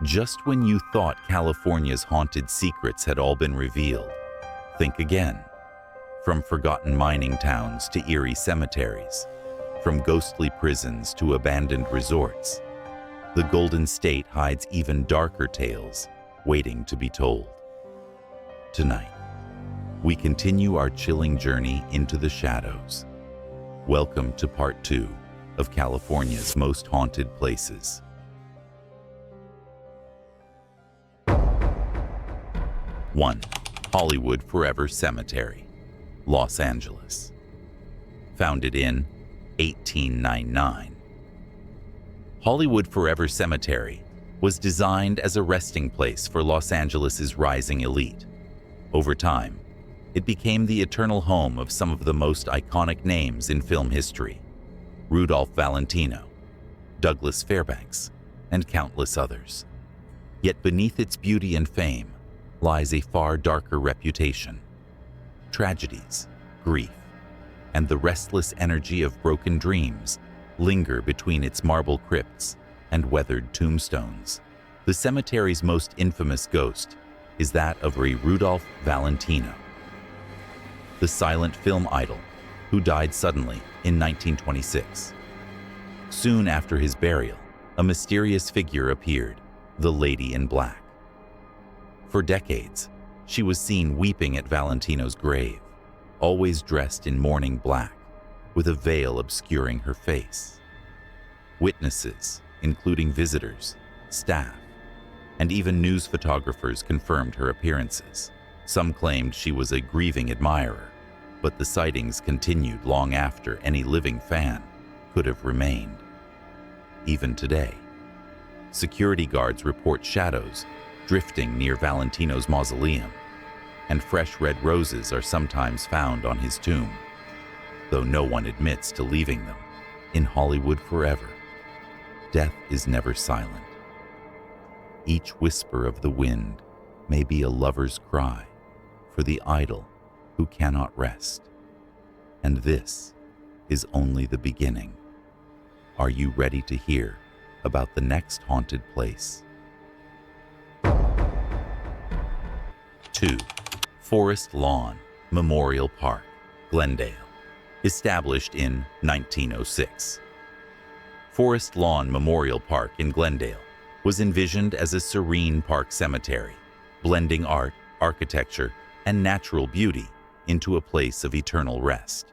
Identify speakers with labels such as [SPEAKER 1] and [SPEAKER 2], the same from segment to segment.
[SPEAKER 1] Just when you thought California's haunted secrets had all been revealed, think again. From forgotten mining towns to eerie cemeteries, from ghostly prisons to abandoned resorts, the Golden State hides even darker tales waiting to be told. Tonight, we continue our chilling journey into the shadows. Welcome to part 2 of California's most haunted places. 1. Hollywood Forever Cemetery, Los Angeles. Founded in 1899. Hollywood Forever Cemetery was designed as a resting place for Los Angeles's rising elite. Over time, it became the eternal home of some of the most iconic names in film history: Rudolph Valentino, Douglas Fairbanks, and countless others. Yet beneath its beauty and fame lies a far darker reputation. Tragedies, grief, and the restless energy of broken dreams linger between its marble crypts and weathered tombstones. The cemetery's most infamous ghost is that of Rudolph Valentino, the silent film idol who died suddenly in 1926. Soon after his burial, a mysterious figure appeared, the Lady in Black. For decades, she was seen weeping at Valentino's grave, always dressed in mourning black, with a veil obscuring her face. Witnesses, including visitors, staff, and even news photographers, confirmed her appearances. Some claimed she was a grieving admirer, but the sightings continued long after any living fan could have remained. Even today, security guards report shadows drifting near Valentino's mausoleum, and fresh red roses are sometimes found on his tomb, though no one admits to leaving them. In Hollywood Forever, death is never silent. Each whisper of the wind may be a lover's cry for the idol who cannot rest. And this is only the beginning. Are you ready to hear about the next haunted place? 2. Forest Lawn Memorial Park, Glendale. Established in 1906. Forest Lawn Memorial Park in Glendale was envisioned as a serene park cemetery, blending art, architecture, and natural beauty into a place of eternal rest.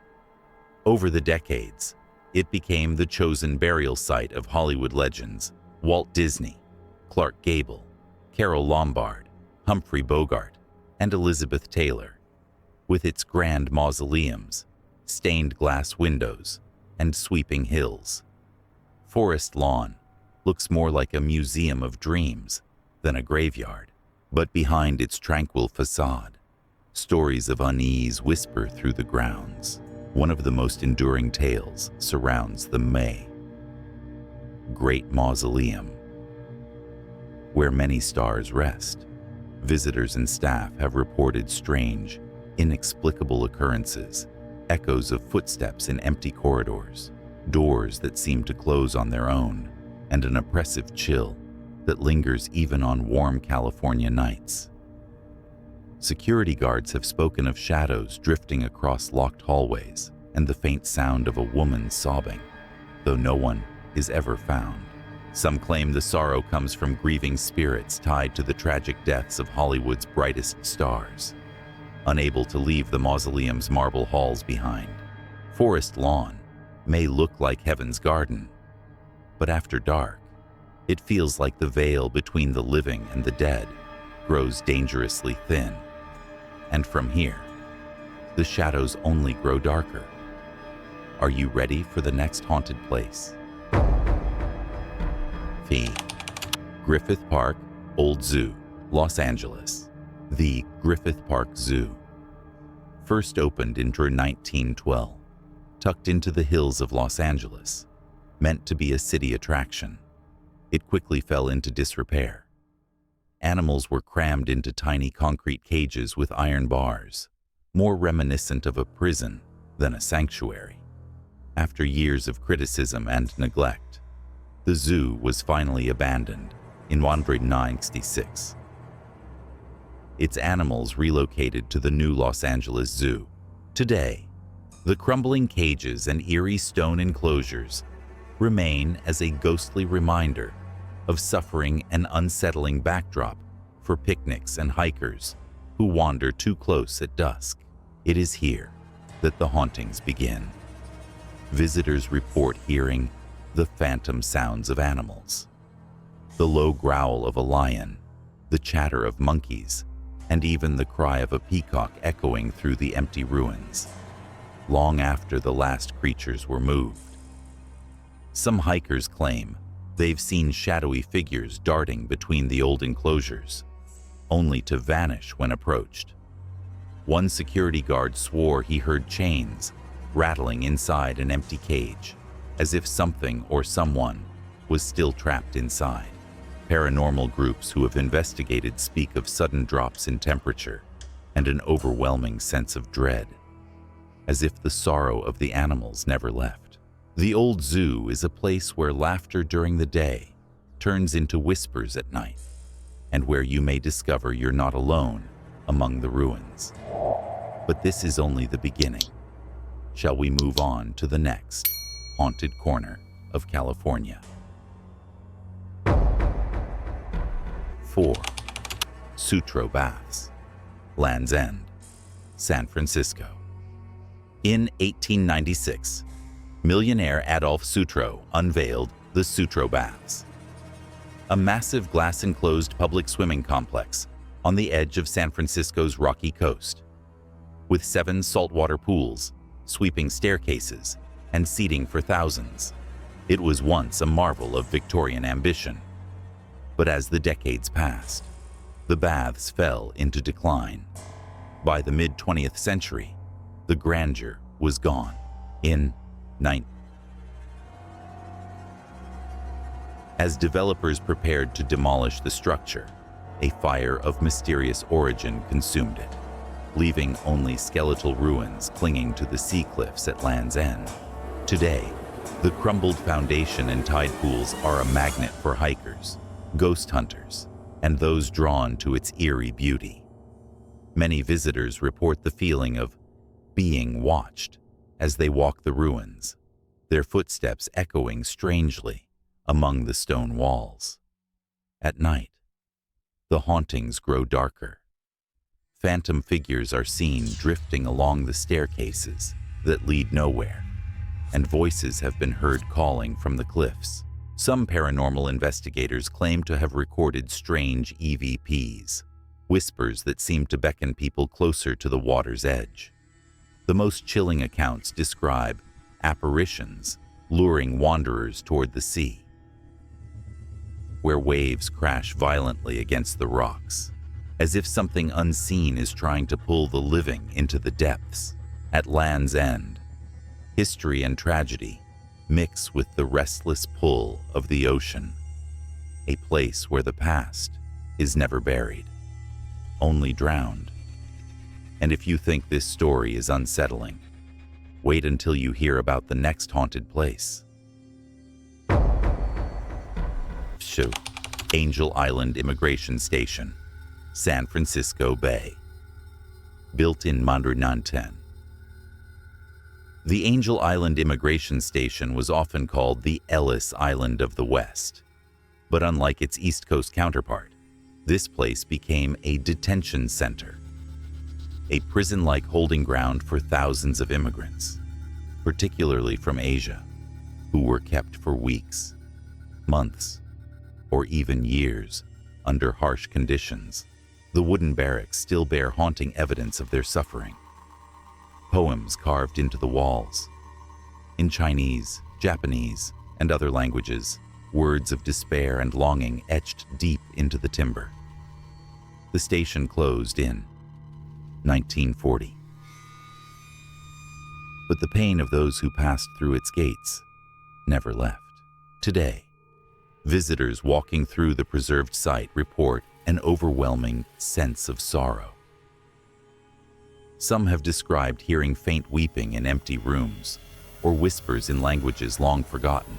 [SPEAKER 1] Over the decades, it became the chosen burial site of Hollywood legends Walt Disney, Clark Gable, Carole Lombard, Humphrey Bogart, and Elizabeth Taylor. With its grand mausoleums, stained glass windows, and sweeping hills, Forest Lawn looks more like a museum of dreams than a graveyard. But behind its tranquil facade, stories of unease whisper through the grounds. One of the most enduring tales surrounds the Great Mausoleum, where many stars rest. Visitors and staff have reported strange, inexplicable occurrences, echoes of footsteps in empty corridors, doors that seem to close on their own, and an oppressive chill that lingers even on warm California nights. Security guards have spoken of shadows drifting across locked hallways and the faint sound of a woman sobbing, though no one is ever found. Some claim the sorrow comes from grieving spirits tied to the tragic deaths of Hollywood's brightest stars, unable to leave the mausoleum's marble halls behind. Forest Lawn may look like heaven's garden, but after dark, it feels like the veil between the living and the dead grows dangerously thin. And from here, the shadows only grow darker. Are you ready for the next haunted place? Griffith Park Old Zoo, Los Angeles. The Griffith Park Zoo, first opened in 1912, tucked into the hills of Los Angeles, meant to be a city attraction. It quickly fell into disrepair. Animals were crammed into tiny concrete cages with iron bars, more reminiscent of a prison than a sanctuary. After years of criticism and neglect, the zoo was finally abandoned in 1966. Its animals relocated to the new Los Angeles Zoo. Today, the crumbling cages and eerie stone enclosures remain as a ghostly reminder of suffering and unsettling backdrop for picnics and hikers who wander too close at dusk. It is here that the hauntings begin. Visitors report hearing the phantom sounds of animals, the low growl of a lion, the chatter of monkeys, and even the cry of a peacock echoing through the empty ruins, long after the last creatures were moved. Some hikers claim they've seen shadowy figures darting between the old enclosures, only to vanish when approached. One security guard swore he heard chains rattling inside an empty cage, as if something or someone was still trapped inside. Paranormal groups who have investigated speak of sudden drops in temperature and an overwhelming sense of dread, as if the sorrow of the animals never left. The old zoo is a place where laughter during the day turns into whispers at night, and where you may discover you're not alone among the ruins. But this is only the beginning. Shall we move on to the next haunted corner of California? 4. Sutro Baths, Land's End, San Francisco. In 1896, millionaire Adolf Sutro unveiled the Sutro Baths, a massive glass-enclosed public swimming complex on the edge of San Francisco's rocky coast, with 7 saltwater pools, sweeping staircases, and seating for thousands. It was once a marvel of Victorian ambition. But as the decades passed, the baths fell into decline. By the mid-20th century, the grandeur was gone. As developers prepared to demolish the structure, a fire of mysterious origin consumed it, leaving only skeletal ruins clinging to the sea cliffs at Land's End. Today, the crumbled foundation and tide pools are a magnet for hikers, ghost hunters, and those drawn to its eerie beauty. Many visitors report the feeling of being watched as they walk the ruins, their footsteps echoing strangely among the stone walls. At night, the hauntings grow darker. Phantom figures are seen drifting along the staircases that lead nowhere, and voices have been heard calling from the cliffs. Some paranormal investigators claim to have recorded strange EVPs, whispers that seem to beckon people closer to the water's edge. The most chilling accounts describe apparitions luring wanderers toward the sea, where waves crash violently against the rocks, as if something unseen is trying to pull the living into the depths. At Land's End, history and tragedy mix with the restless pull of the ocean, a place where the past is never buried, only drowned. And if you think this story is unsettling, wait until you hear about the next haunted place. Angel Island Immigration Station, San Francisco Bay. Built in 1910. The Angel Island Immigration Station was often called the Ellis Island of the West. But unlike its East Coast counterpart, this place became a detention center, a prison-like holding ground for thousands of immigrants, particularly from Asia, who were kept for weeks, months, or even years under harsh conditions. The wooden barracks still bear haunting evidence of their suffering. Poems carved into the walls. In Chinese, Japanese, and other languages, words of despair and longing etched deep into the timber. The station closed in 1940. But the pain of those who passed through its gates never left. Today, visitors walking through the preserved site report an overwhelming sense of sorrow. Some have described hearing faint weeping in empty rooms, or whispers in languages long forgotten.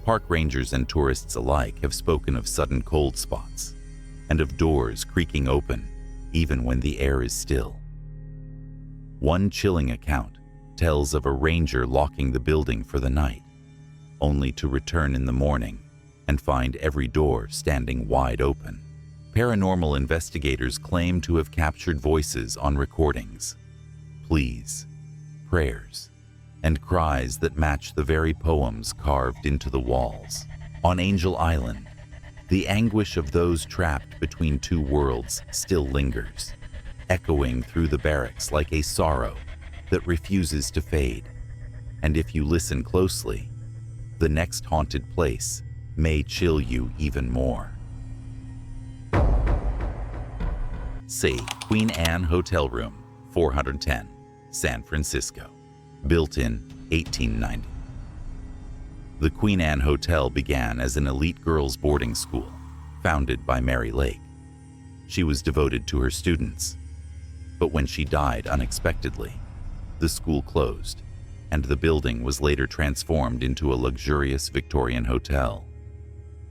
[SPEAKER 1] Park rangers and tourists alike have spoken of sudden cold spots and of doors creaking open even when the air is still. One chilling account tells of a ranger locking the building for the night, only to return in the morning and find every door standing wide open. Paranormal investigators claim to have captured voices on recordings, pleas, prayers, and cries that match the very poems carved into the walls. On Angel Island, the anguish of those trapped between two worlds still lingers, echoing through the barracks like a sorrow that refuses to fade. And if you listen closely, the next haunted place may chill you even more. Say Queen Anne Hotel Room 410, San Francisco, built in 1890. The Queen Anne Hotel began as an elite girls' boarding school, founded by Mary Lake. She was devoted to her students, but when she died unexpectedly, the school closed, and the building was later transformed into a luxurious Victorian hotel.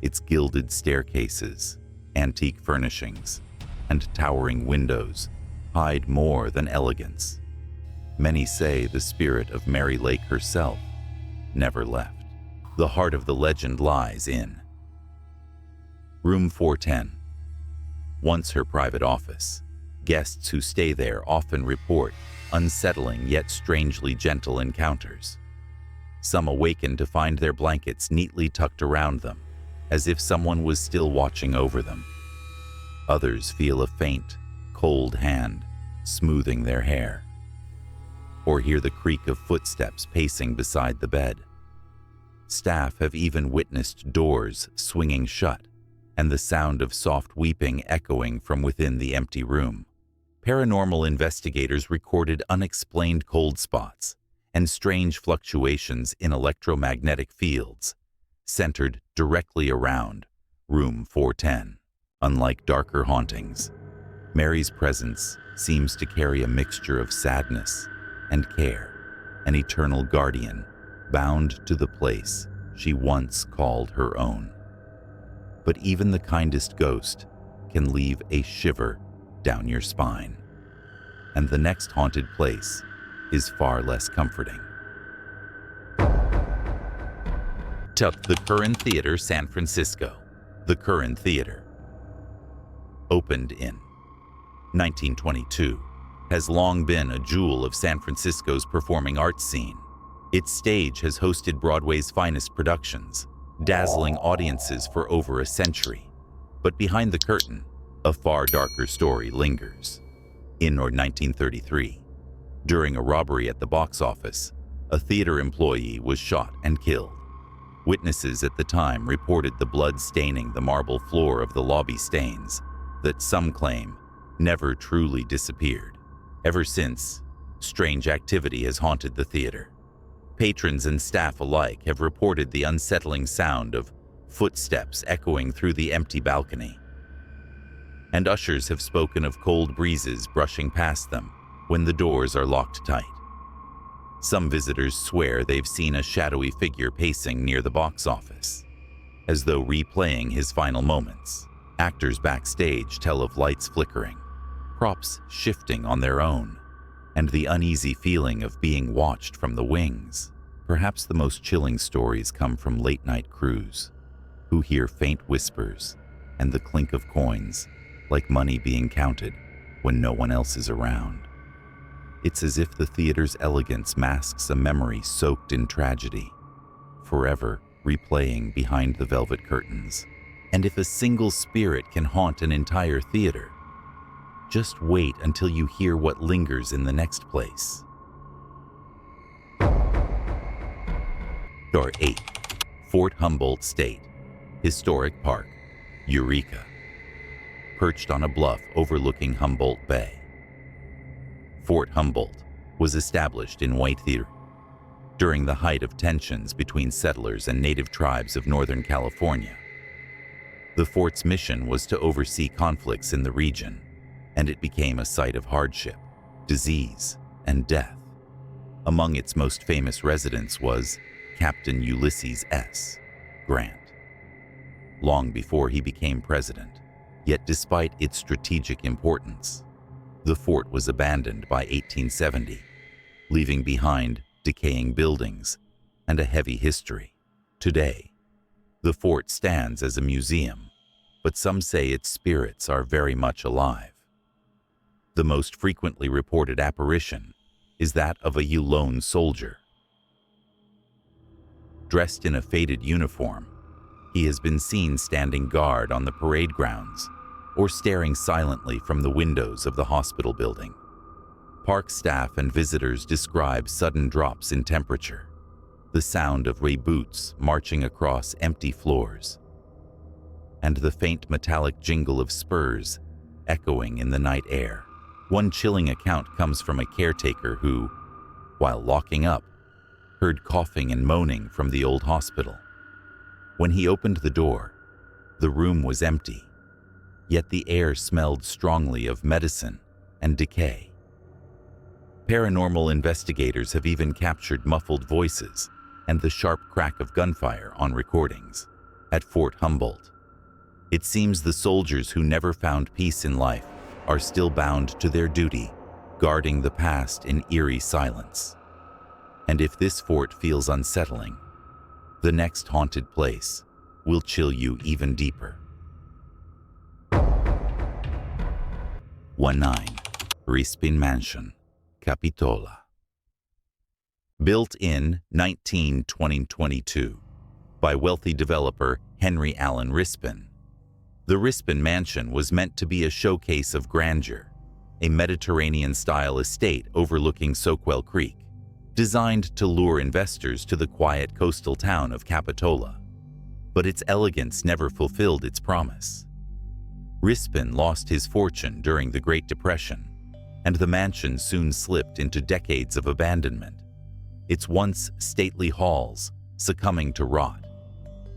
[SPEAKER 1] Its gilded staircases, antique furnishings, and towering windows hide more than elegance. Many say the spirit of Mary Lake herself never left. The heart of the legend lies in Room 410. Once her private office, guests who stay there often report unsettling yet strangely gentle encounters. Some awaken to find their blankets neatly tucked around them, as if someone was still watching over them. Others feel a faint, cold hand smoothing their hair, or hear the creak of footsteps pacing beside the bed. Staff have even witnessed doors swinging shut and the sound of soft weeping echoing from within the empty room. Paranormal investigators recorded unexplained cold spots and strange fluctuations in electromagnetic fields centered directly around Room 410. Unlike darker hauntings, Mary's presence seems to carry a mixture of sadness and care, an eternal guardian bound to the place she once called her own. But even the kindest ghost can leave a shiver down your spine. And the next haunted place is far less comforting. The Curran Theater, San Francisco. The Curran Theater, opened in 1922, has long been a jewel of San Francisco's performing arts scene. Its stage has hosted Broadway's finest productions, dazzling audiences for over a century. But behind the curtain, a far darker story lingers. In 1933, during a robbery at the box office, a theater employee was shot and killed. Witnesses at the time reported the blood staining the marble floor of the lobby, stains that some claim never truly disappeared. Ever since, strange activity has haunted the theater. Patrons and staff alike have reported the unsettling sound of footsteps echoing through the empty balcony. And ushers have spoken of cold breezes brushing past them when the doors are locked tight. Some visitors swear they've seen a shadowy figure pacing near the box office, as though replaying his final moments. Actors backstage tell of lights flickering, props shifting on their own, and the uneasy feeling of being watched from the wings. Perhaps the most chilling stories come from late-night crews, who hear faint whispers and the clink of coins, like money being counted when no one else is around. It's as if the theater's elegance masks a memory soaked in tragedy, forever replaying behind the velvet curtains. And if a single spirit can haunt an entire theater, just wait until you hear what lingers in the next place. Door 8. Fort Humboldt State Historic Park, Eureka. Perched on a bluff overlooking Humboldt Bay, Fort Humboldt was established in White Theater during the height of tensions between settlers and native tribes of Northern California. The fort's mission was to oversee conflicts in the region, and it became a site of hardship, disease, and death. Among its most famous residents was Captain Ulysses S., Grant. Long before he became president, yet despite its strategic importance, the fort was abandoned by 1870, leaving behind decaying buildings and a heavy history. Today, the fort stands as a museum, but some say its spirits are very much alive. The most frequently reported apparition is that of a lone soldier. Dressed in a faded uniform, he has been seen standing guard on the parade grounds or staring silently from the windows of the hospital building. Park staff and visitors describe sudden drops in temperature, the sound of boots marching across empty floors, and the faint metallic jingle of spurs echoing in the night air. One chilling account comes from a caretaker who, while locking up, heard coughing and moaning from the old hospital. When he opened the door, the room was empty, yet the air smelled strongly of medicine and decay. Paranormal investigators have even captured muffled voices and the sharp crack of gunfire on recordings at Fort Humboldt. It seems the soldiers who never found peace in life are still bound to their duty, guarding the past in eerie silence. And if this fort feels unsettling, the next haunted place will chill you even deeper. 19. Rispin Mansion, Capitola. Built in 2022 by wealthy developer Henry Allen Rispin, the Rispin Mansion was meant to be a showcase of grandeur, a Mediterranean-style estate overlooking Soquel Creek, designed to lure investors to the quiet coastal town of Capitola. But its elegance never fulfilled its promise. Rispin lost his fortune during the Great Depression, and the mansion soon slipped into decades of abandonment, its once stately halls succumbing to rot,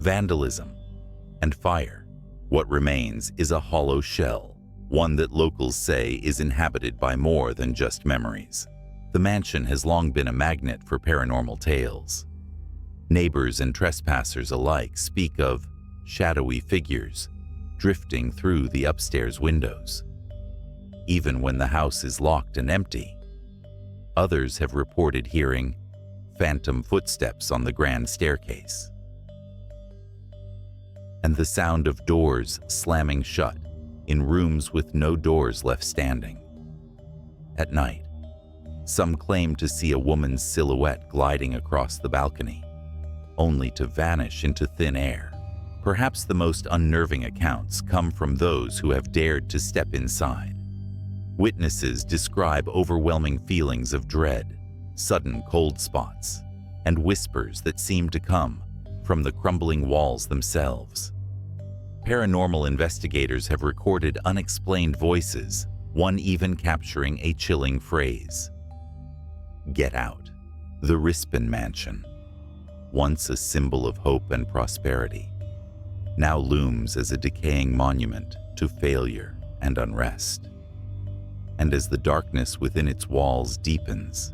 [SPEAKER 1] vandalism, and fire. What remains is a hollow shell, one that locals say is inhabited by more than just memories. The mansion has long been a magnet for paranormal tales. Neighbors and trespassers alike speak of shadowy figures drifting through the upstairs windows. Even when the house is locked and empty, others have reported hearing phantom footsteps on the grand staircase, and the sound of doors slamming shut in rooms with no doors left standing. At night, some claim to see a woman's silhouette gliding across the balcony, only to vanish into thin air. Perhaps the most unnerving accounts come from those who have dared to step inside. Witnesses describe overwhelming feelings of dread, sudden cold spots, and whispers that seem to come from the crumbling walls themselves. Paranormal investigators have recorded unexplained voices, one even capturing a chilling phrase. Get out. The Rispin Mansion, once a symbol of hope and prosperity, now looms as a decaying monument to failure and unrest. And as the darkness within its walls deepens,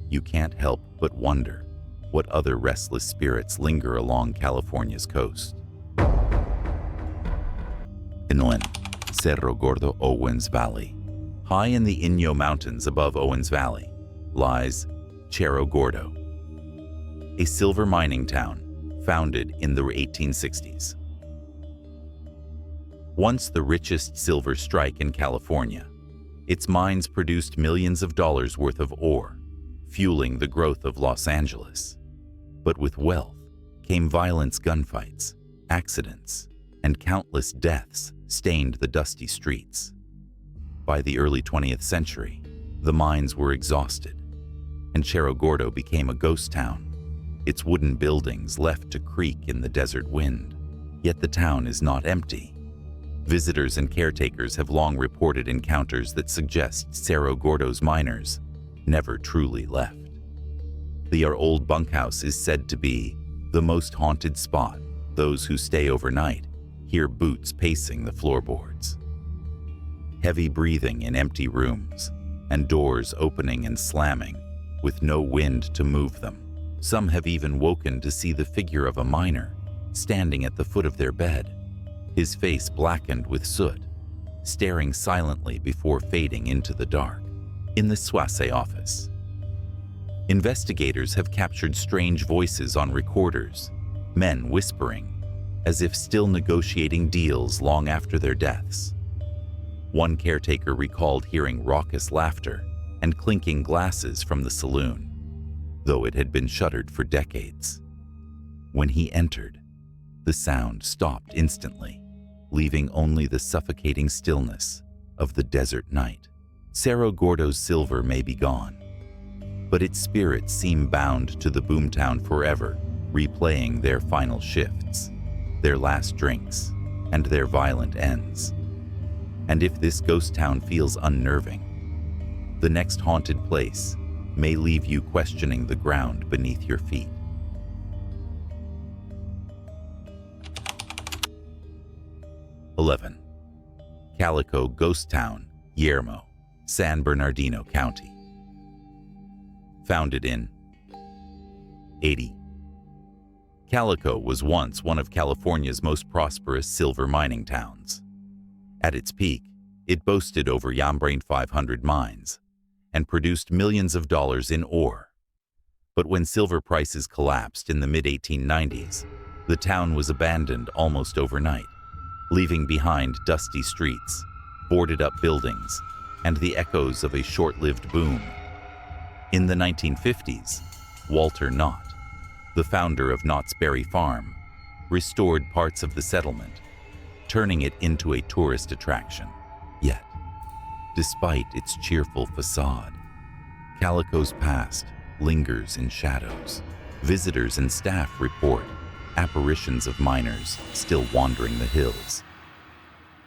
[SPEAKER 1] you can't help but wonder what other restless spirits linger along California's coast. Inland, Cerro Gordo, Owens Valley. High in the Inyo Mountains above Owens Valley lies Cerro Gordo, a silver mining town founded in the 1860s. Once the richest silver strike in California, its mines produced millions of dollars worth of ore, fueling the growth of Los Angeles. But with wealth came violence, gunfights, accidents, and countless deaths stained the dusty streets. By the early 20th century, the mines were exhausted, and Cerro Gordo became a ghost town, its wooden buildings left to creak in the desert wind. Yet the town is not empty. Visitors and caretakers have long reported encounters that suggest Cerro Gordo's miners never truly left. The old bunkhouse is said to be the most haunted spot. Those who stay overnight hear boots pacing the floorboards, heavy breathing in empty rooms, and doors opening and slamming with no wind to move them. Some have even woken to see the figure of a miner standing at the foot of their bed, his face blackened with soot, staring silently before fading into the dark. In the Soissy office, investigators have captured strange voices on recorders, men whispering, as if still negotiating deals long after their deaths. One caretaker recalled hearing raucous laughter and clinking glasses from the saloon, though it had been shuttered for decades. When he entered, the sound stopped instantly, leaving only the suffocating stillness of the desert night. Cerro Gordo's silver may be gone, but its spirits seem bound to the boomtown forever, replaying their final shifts, their last drinks, and their violent ends. And if this ghost town feels unnerving, the next haunted place may leave you questioning the ground beneath your feet. (11) Calico Ghost Town, Yermo, San Bernardino County. Founded in 80. Calico was once one of California's most prosperous silver mining towns. At its peak, it boasted over 500 mines and produced millions of dollars in ore. But when silver prices collapsed in the mid-1890s, the town was abandoned almost overnight, leaving behind dusty streets, boarded-up buildings, and the echoes of a short-lived boom. In the 1950s, Walter Knott, the founder of Knott's Berry Farm, restored parts of the settlement, turning it into a tourist attraction. Yet, despite its cheerful facade, Calico's past lingers in shadows. Visitors and staff report apparitions of miners still wandering the hills,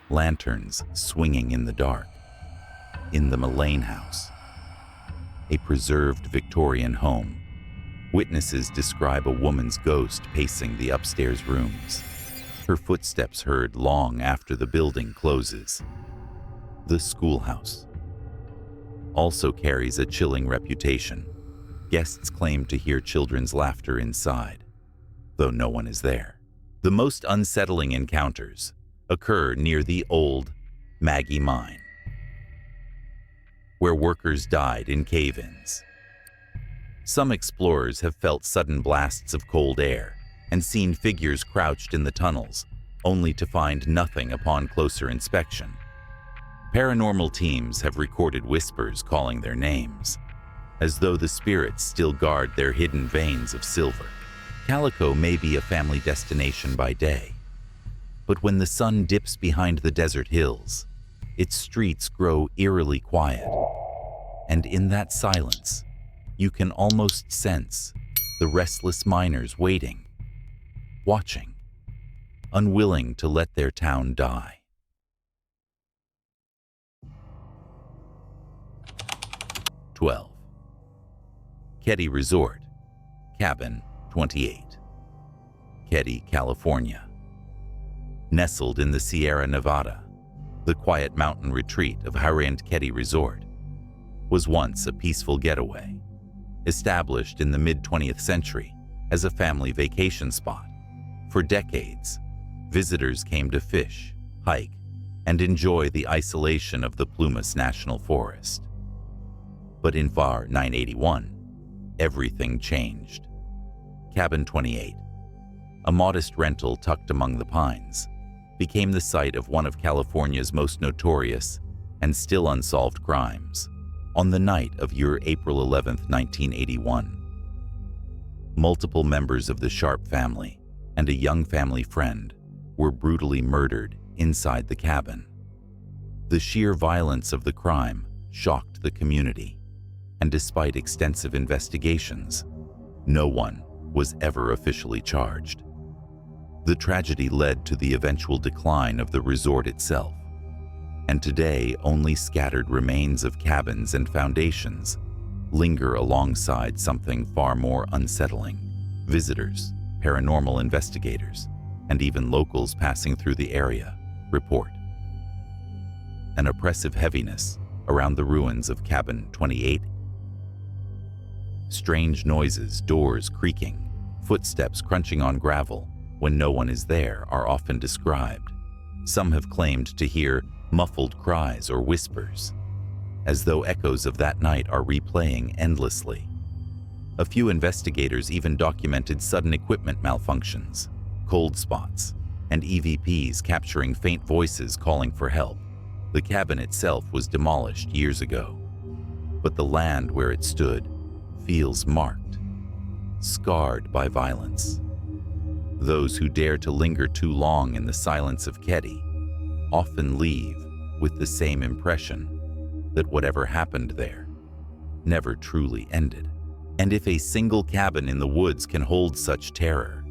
[SPEAKER 1] lanterns swinging in the dark. In the Mullane House, a preserved Victorian home, witnesses describe a woman's ghost pacing the upstairs rooms, her footsteps heard long after the building closes. The schoolhouse also carries a chilling reputation. Guests claim to hear children's laughter inside, though no one is there. The most unsettling encounters occur near the old Maggie Mine, where workers died in cave-ins. Some explorers have felt sudden blasts of cold air and seen figures crouched in the tunnels, only to find nothing upon closer inspection. Paranormal teams have recorded whispers calling their names, as though the spirits still guard their hidden veins of silver. Calico may be a family destination by day, but when the sun dips behind the desert hills, its streets grow eerily quiet, and in that silence, you can almost sense the restless miners waiting, watching, unwilling to let their town die. (12) Keddie Resort, Cabin 28, Keddie, California. Nestled in the Sierra Nevada, the quiet mountain retreat of Harrend Keddie Resort was once a peaceful getaway, established in the mid-20th century as a family vacation spot. For decades, visitors came to fish, hike, and enjoy the isolation of the Plumas National Forest. But in FAR 981, everything changed. Cabin 28, a modest rental tucked among the pines, became the site of one of California's most notorious and still unsolved crimes. On the night of April 11, 1981, multiple members of the Sharp family and a young family friend were brutally murdered inside the cabin. The sheer violence of the crime shocked the community, and despite extensive investigations, no one was ever officially charged. The tragedy led to the eventual decline of the resort itself, and today only scattered remains of cabins and foundations linger alongside something far more unsettling. Visitors, paranormal investigators, and even locals passing through the area report an oppressive heaviness around the ruins of Cabin 28. Strange noises, doors creaking, footsteps crunching on gravel, when no one is there are often described. Some have claimed to hear muffled cries or whispers, as though echoes of that night are replaying endlessly. A few investigators even documented sudden equipment malfunctions, cold spots, and EVPs capturing faint voices calling for help. The cabin itself was demolished years ago, but the land where it stood feels marked, scarred by violence. Those who dare to linger too long in the silence of Keddie often leave with the same impression that whatever happened there never truly ended. And if a single cabin in the woods can hold such terror,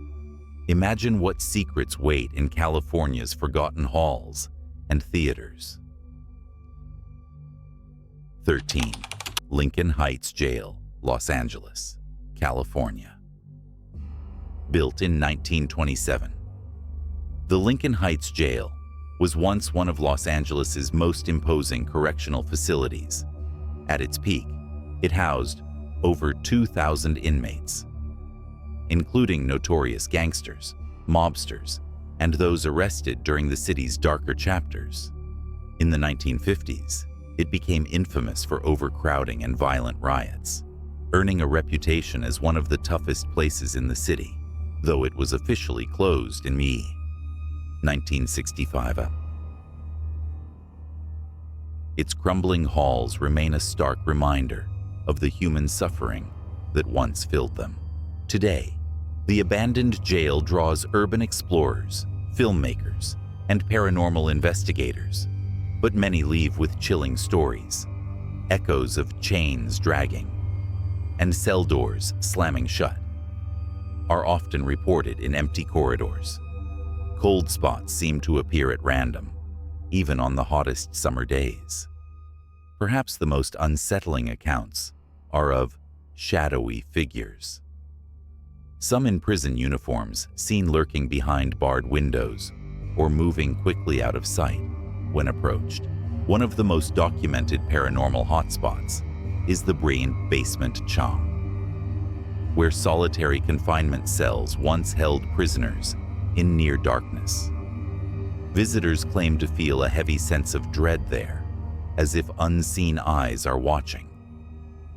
[SPEAKER 1] imagine what secrets wait in California's forgotten halls and theaters. 13. Lincoln Heights Jail, Los Angeles, California. Built in 1927, the Lincoln Heights Jail was once one of Los Angeles's most imposing correctional facilities. At its peak, it housed over 2,000 inmates, including notorious gangsters, mobsters, and those arrested during the city's darker chapters. In the 1950s, it became infamous for overcrowding and violent riots, earning a reputation as one of the toughest places in the city, though it was officially closed in May 1965. Its crumbling halls remain a stark reminder of the human suffering that once filled them. Today, the abandoned jail draws urban explorers, filmmakers, and paranormal investigators, but many leave with chilling stories, echoes of chains dragging, and cell doors slamming shut are often reported in empty corridors. Cold spots seem to appear at random, even on the hottest summer days. Perhaps the most unsettling accounts are of shadowy figures. Some in prison uniforms seen lurking behind barred windows or moving quickly out of sight when approached. One of the most documented paranormal hotspots is the Brain Basement Chong, where solitary confinement cells once held prisoners in near darkness. Visitors claim to feel a heavy sense of dread there, as if unseen eyes are watching.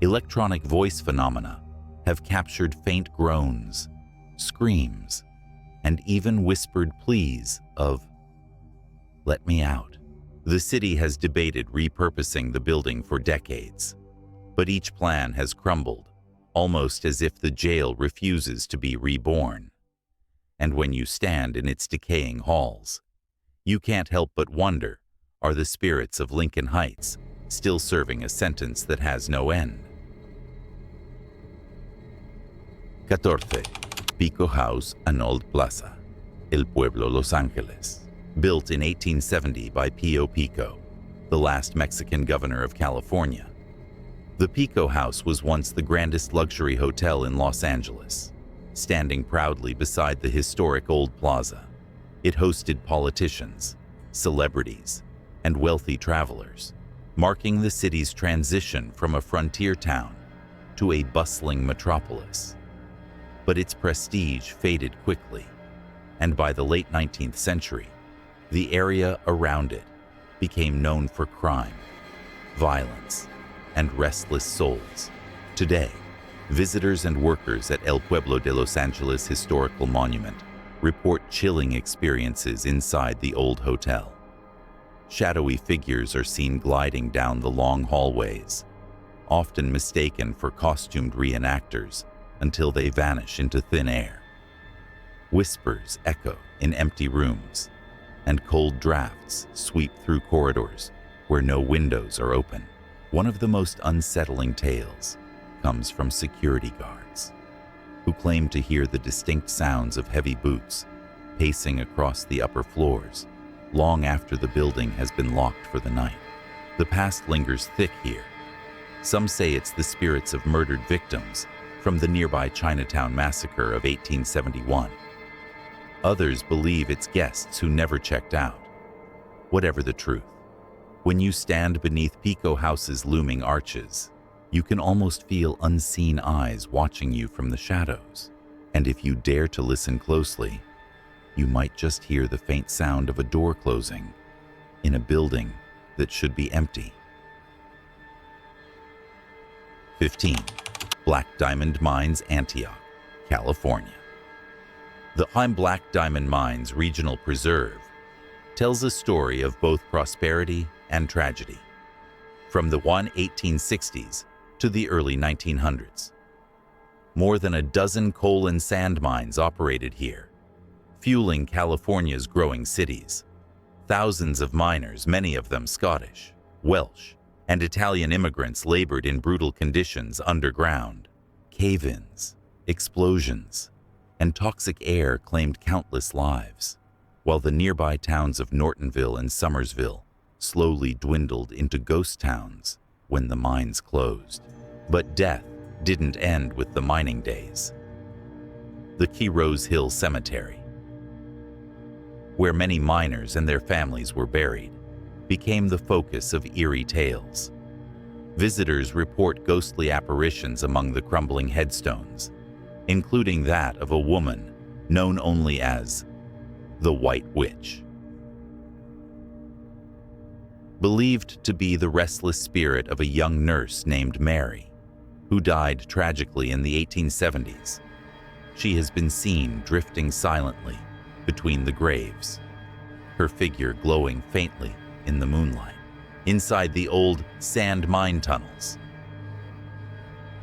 [SPEAKER 1] Electronic voice phenomena have captured faint groans, screams, and even whispered pleas of, "Let me out." The city has debated repurposing the building for decades, but each plan has crumbled, almost as if the jail refuses to be reborn. And when you stand in its decaying halls, you can't help but wonder, are the spirits of Lincoln Heights still serving a sentence that has no end? 14. Pico House and Old Plaza, El Pueblo, Los Angeles. Built in 1870 by Pio Pico, the last Mexican governor of California. The Pico House was once the grandest luxury hotel in Los Angeles, standing proudly beside the historic Old Plaza. It hosted politicians, celebrities, and wealthy travelers, marking the city's transition from a frontier town to a bustling metropolis. But its prestige faded quickly, and by the late 19th century, the area around it became known for crime, violence, and restless souls. Today, visitors and workers at El Pueblo de Los Angeles Historical Monument report chilling experiences inside the old hotel. Shadowy figures are seen gliding down the long hallways, often mistaken for costumed reenactors until they vanish into thin air. Whispers echo in empty rooms, and cold drafts sweep through corridors where no windows are open. One of the most unsettling tales comes from security guards, who claim to hear the distinct sounds of heavy boots pacing across the upper floors long after the building has been locked for the night. The past lingers thick here. Some say it's the spirits of murdered victims from the nearby Chinatown massacre of 1871. Others believe it's guests who never checked out. Whatever the truth, when you stand beneath Pico House's looming arches, you can almost feel unseen eyes watching you from the shadows. And if you dare to listen closely, you might just hear the faint sound of a door closing in a building that should be empty. 15. Black Diamond Mines, Antioch, California. The Heim Black Diamond Mines Regional Preserve tells a story of both prosperity and tragedy, from the 1860s to the early 1900s. More than a dozen coal and sand mines operated here, fueling California's growing cities. Thousands of miners, many of them Scottish, Welsh, and Italian immigrants, labored in brutal conditions underground. Cave-ins, explosions, and toxic air claimed countless lives, while the nearby towns of Nortonville and Summersville slowly dwindled into ghost towns when the mines closed. But death didn't end with the mining days. The Key Rose Hill Cemetery, where many miners and their families were buried, became the focus of eerie tales. Visitors report ghostly apparitions among the crumbling headstones, including that of a woman known only as the White Witch. Believed to be the restless spirit of a young nurse named Mary, who died tragically in the 1870s, she has been seen drifting silently between the graves, her figure glowing faintly in the moonlight inside the old sand mine tunnels.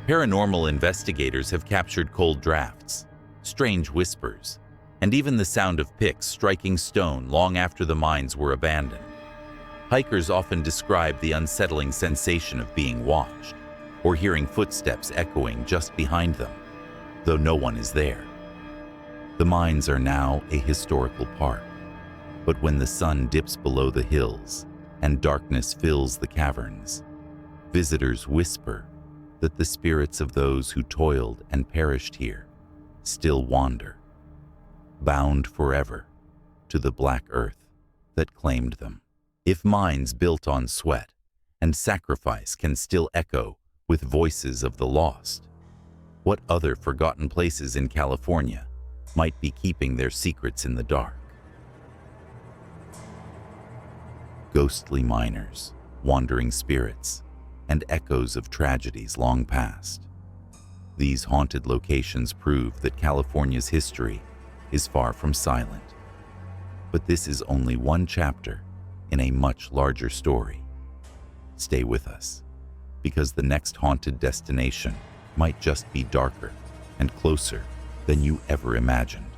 [SPEAKER 1] Paranormal investigators have captured cold drafts, strange whispers, and even the sound of picks striking stone long after the mines were abandoned. Hikers often describe the unsettling sensation of being watched or hearing footsteps echoing just behind them, though no one is there. The mines are now a historical park, but when the sun dips below the hills and darkness fills the caverns, visitors whisper that the spirits of those who toiled and perished here still wander, bound forever to the black earth that claimed them. If mines built on sweat and sacrifice can still echo with voices of the lost, what other forgotten places in California might be keeping their secrets in the dark? Ghostly miners, wandering spirits, and echoes of tragedies long past. These haunted locations prove that California's history is far from silent. But this is only one chapter in a much larger story. Stay with us, because the next haunted destination might just be darker and closer than you ever imagined.